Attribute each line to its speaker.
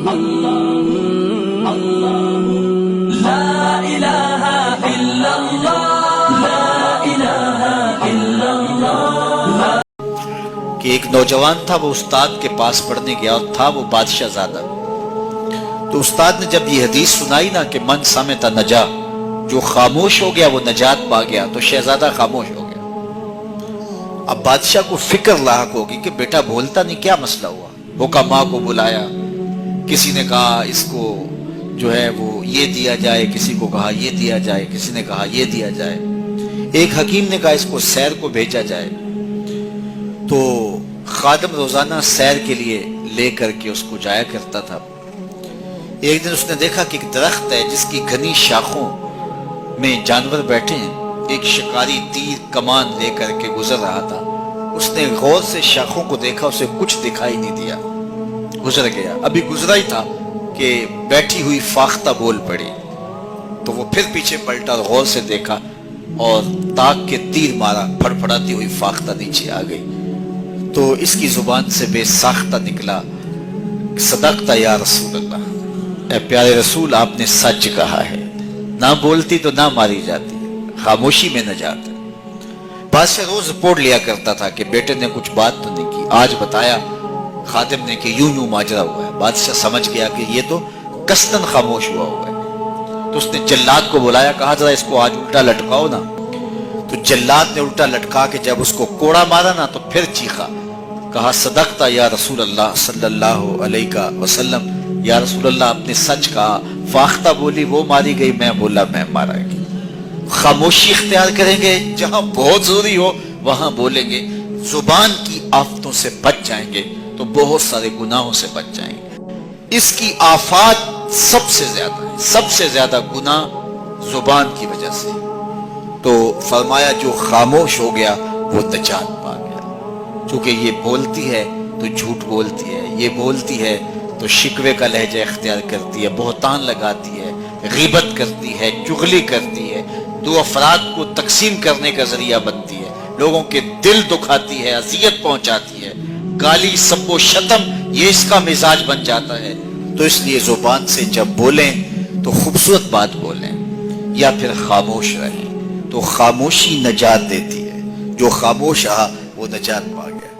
Speaker 1: کہ ایک نوجوان تھا، وہ استاد کے پاس پڑھنے گیا اور تھا وہ بادشاہ زادہ۔ تو استاد نے جب یہ حدیث سنائی نا کہ من سمت نجا، جو خاموش ہو گیا وہ نجات پا گیا، تو شہزادہ خاموش ہو گیا۔ اب بادشاہ کو فکر لاحق ہوگی کہ بیٹا بولتا نہیں، کیا مسئلہ ہوا؟ حکماء کو بلایا، کسی نے کہا اس کو جو ہے وہ یہ دیا جائے، کسی کو کہا یہ دیا جائے، کسی نے کہا یہ دیا جائے، ایک حکیم نے کہا اس کو سیر کو بھیجا جائے۔ تو خادم روزانہ سیر کے لیے لے کر کے اس کو جایا کرتا تھا۔ ایک دن اس نے دیکھا کہ ایک درخت ہے جس کی گھنی شاخوں میں جانور بیٹھے ہیں، ایک شکاری تیر کمان لے کر کے گزر رہا تھا۔ اس نے غور سے شاخوں کو دیکھا، اسے کچھ دکھائی نہیں دیا، گزر گیا۔ ابھی گزرا ہی تھا کہ بیٹھی ہوئی فاختہ بول پڑی، تو وہ پھر پیچھے پلٹا اور غور سے دیکھا اور تاک کے تیر مارا، پھڑ پھڑاتی ہوئی فاختہ نیچے آ گئی۔ تو اس کی زبان سے بے ساختہ نکلا، صدقت یا رسول اللہ، اے پیارے رسول آپ نے سچ کہا ہے، نہ بولتی تو نہ ماری جاتی، خاموشی میں نجات ہے۔ بادشاہ روز رپورٹ لیا کرتا تھا کہ بیٹے نے کچھ بات تو نہیں کی، آج بتایا خادم نے کہ یوں یوں ماجرا ہوا ہے۔ بادشاہ سمجھ گیا کہ یہ تو قصداً خاموش ہوا ہے، تو اس نے جلاد کو بلایا، کہا ذرا اس کو آج الٹا لٹکاؤ نا۔ تو جلاد نے الٹا لٹکا کے جب اس کو کوڑا مارا نا تو پھر چیخا، کہا صدقت یا رسول اللہ صلی اللہ علیہ وسلم، یا رسول اللہ آپ نے سچ کہا، فاختہ بولی وہ ماری گئی، میں بولا میں مارا گئی۔ خاموشی اختیار کریں گے، جہاں بہت ضروری ہو وہاں بولیں گے، زبان کی آفتوں سے بچ جائیں گے تو بہت سارے گناہوں سے بچ جائیں گے۔ اس کی آفات سب سے زیادہ ہے، سب سے زیادہ گناہ زبان کی وجہ سے۔ تو فرمایا جو خاموش ہو گیا وہ نجات پا گیا، چونکہ یہ بولتی ہے تو جھوٹ بولتی ہے، یہ بولتی ہے تو شکوے کا لہجہ اختیار کرتی ہے، بہتان لگاتی ہے، غیبت کرتی ہے، چغلی کرتی ہے، دو افراد کو تقسیم کرنے کا ذریعہ بنتی ہے، لوگوں کے دل دکھاتی ہے، اذیت پہنچاتی ہے، گالی سب و شتم یہ اس کا مزاج بن جاتا ہے۔ تو اس لیے زبان سے جب بولیں تو خوبصورت بات بولیں یا پھر خاموش رہیں، تو خاموشی نجات دیتی ہے، جو خاموش رہا وہ نجات پا گیا۔